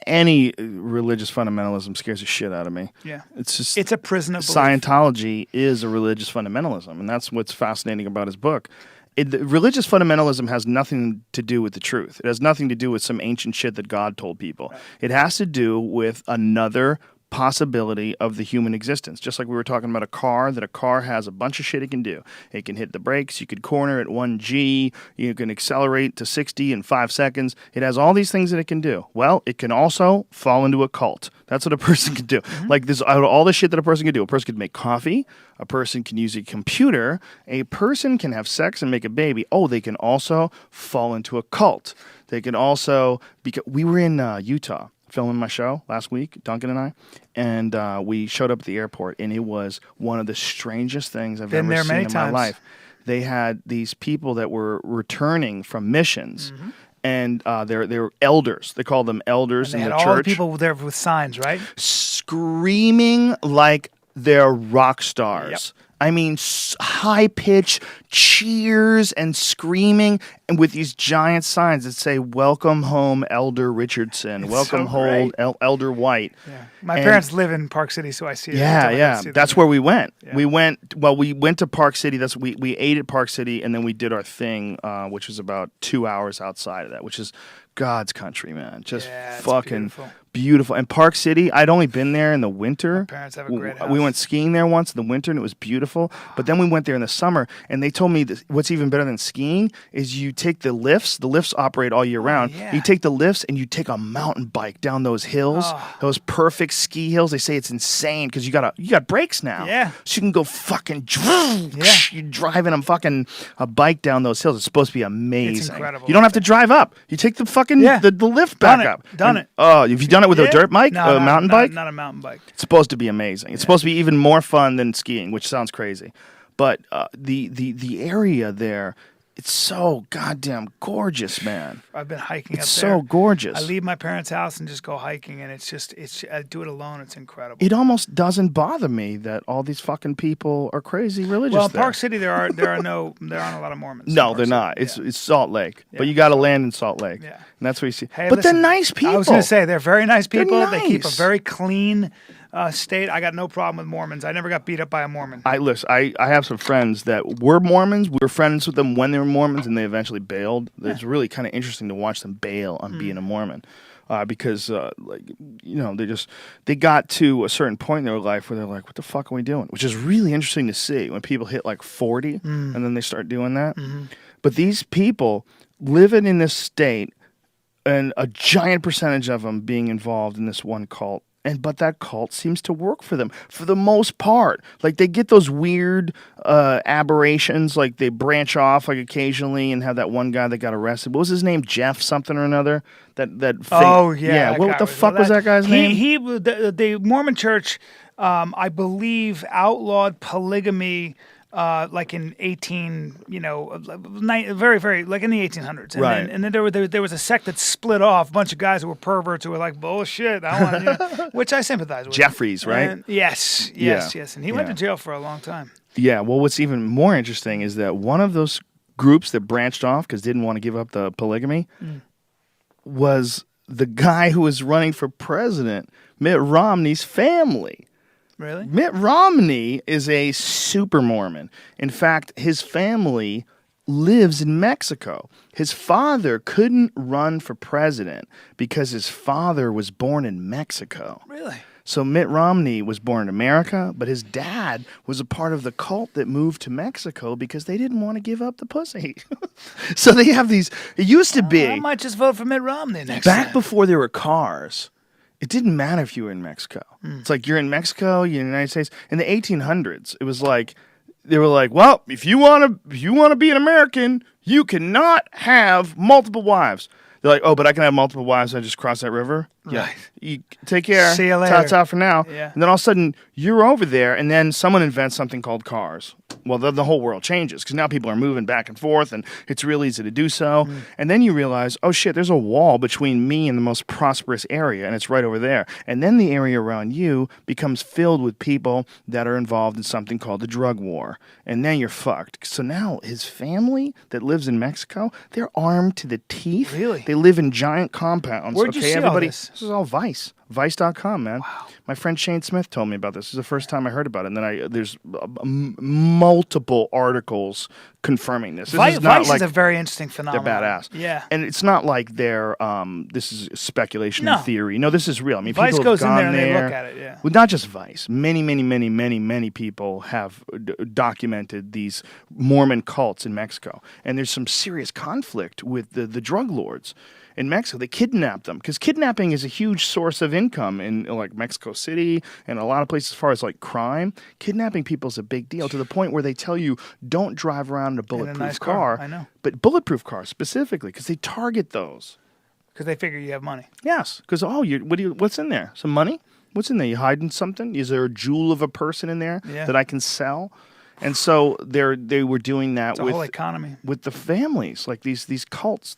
any religious fundamentalism scares the shit out of me. Yeah. It's a prison of belief. Scientology is a religious fundamentalism, and that's what's fascinating about his book. Religious fundamentalism has nothing to do with the truth. It has nothing to do with some ancient shit that God told people. Right. It has to do with another possibility of the human existence. Just like we were talking about a car, that a car has a bunch of shit it can do. It can hit the brakes, you could corner at 1G, you can accelerate to 60 in 5 seconds. It has all these things that it can do. Well, it can also fall into a cult. That's what a person can do. Mm-hmm. Like this, all the shit that a person can do. A person can make coffee, a person can use a computer, a person can have sex and make a baby. Oh, they can also fall into a cult. They can also, because we were in Utah filming my show last week, Duncan and I, and we showed up at the airport, and it was one of the strangest things I've ever seen in my life. They had these people that were returning from missions, mm-hmm. and they were elders. They called them elders in the church. They had all the people there with signs, right? Screaming like they're rock stars. Yep. I mean, high-pitched cheers and screaming, and with these giant signs that say, "Welcome home, Elder Richardson. Welcome home, Elder White." Yeah. My parents live in Park City, so I see it. Yeah. That's where we went. Yeah. We went to Park City. We ate at Park City, and then we did our thing, which was about 2 hours outside of that, which is God's country, man. Just fucking beautiful. And Park City, I'd only been there in the winter. My parents have a great house. We went skiing there once in the winter, and it was beautiful. But then we went there in the summer, and they told me that what's even better than skiing is you take the lifts. The lifts operate all year round. Yeah. You take the lifts, and you take a mountain bike down those hills, those perfect ski hills. They say it's insane because you got brakes now. Yeah. So you can go fucking you're driving a bike down those hills. It's supposed to be amazing. It's incredible. You don't have to drive up. You take the fucking the lift back up. Done it. Oh, have you done it with a dirt bike? No, a mountain bike? Not a mountain bike. It's supposed to be amazing. It's supposed to be even more fun than skiing, which sounds crazy. But the area there, it's so goddamn gorgeous, man. I've been hiking up there. It's so gorgeous. I leave my parents' house and just go hiking, and I do it alone. It's incredible. It almost doesn't bother me that all these fucking people are crazy religious. Well, in there. Park City, there aren't a lot of Mormons. No, they're not. It's Salt Lake, but you got to land in Salt Lake. Yeah, and that's where you see. Hey, but listen, they're nice people. I was going to say they're very nice people. Nice. They keep a very clean state. I got no problem with Mormons. I never got beat up by a Mormon. I have some friends that were Mormons. We were friends with them when they were Mormons, and they eventually bailed. It's really kind of interesting to watch them bail on being a Mormon, because they got to a certain point in their life where they're like, "What the fuck are we doing?" Which is really interesting to see when people hit like 40 and then they start doing that. Mm-hmm. But these people living in this state, and a giant percentage of them being involved in this one cult. But that cult seems to work for them for the most part. Like they get those weird aberrations, like they branch off like occasionally, and have that one guy that got arrested. What was his name? Jeff something or another. What the fuck was that guy's name? The Mormon Church, I believe, outlawed polygamy. Like in very, very, like in the 1800s. And then there was a sect that split off, a bunch of guys who were perverts who were like, bullshit, which I sympathize with. Jeffries, right? And yes. And he went to jail for a long time. Yeah, well, what's even more interesting is that one of those groups that branched off because didn't want to give up the polygamy was the guy who was running for president, Mitt Romney's family. Really? Mitt Romney is a super Mormon. In fact, his family lives in Mexico. His father couldn't run for president because his father was born in Mexico. Really? So Mitt Romney was born in America, but his dad was a part of the cult that moved to Mexico because they didn't want to give up the pussy. So they have these. It used to be. I might just vote for Mitt Romney next time. Back before there were cars. It didn't matter if you were in Mexico. It's like you're in Mexico, you're in the United States. In the 1800s, it was like they were like, well, if you want to be an American, you cannot have multiple wives. They're like, oh, but I can have multiple wives. I just cross that river. Yeah, you take care. See you later. Ta-ta for now. Yeah. And then all of a sudden you're over there, and then someone invents something called cars. Well, the whole world changes because now people are moving back and forth, and it's real easy to do so. And then you realize, oh shit, there's a wall between me and the most prosperous area, and it's right over there. And then the area around you becomes filled with people that are involved in something called the drug war, and then you're fucked. So now his family that lives in Mexico, they're armed to the teeth. Really? They live in giant compounds. Where'd you see all this? This is all Vice. Vice.com, man. Wow. My friend Shane Smith told me about this. This is the first time I heard about it. And then there's multiple articles confirming this. This Vice, is not is a very interesting phenomenon. They're badass. Yeah. And it's not like they're, this is speculation and theory. No, this is real. I mean, Vice people goes have gone in there and they look at it, yeah. Well, not just Vice. Many people have documented these Mormon cults in Mexico. And there's some serious conflict with the drug lords in Mexico. They kidnap them because kidnapping is a huge source of income in like Mexico City and a lot of places as far as like crime. Kidnapping people is a big deal to the point where they tell you don't drive around in a bulletproof nice car. I know. But bulletproof cars specifically because they target those. Because they figure you have money. Yes. Because, what's in there? Some money? What's in there? You hiding something? Is there a jewel of a person in there that I can sell? And so they were doing that it's a whole economy. with the families, like these cults.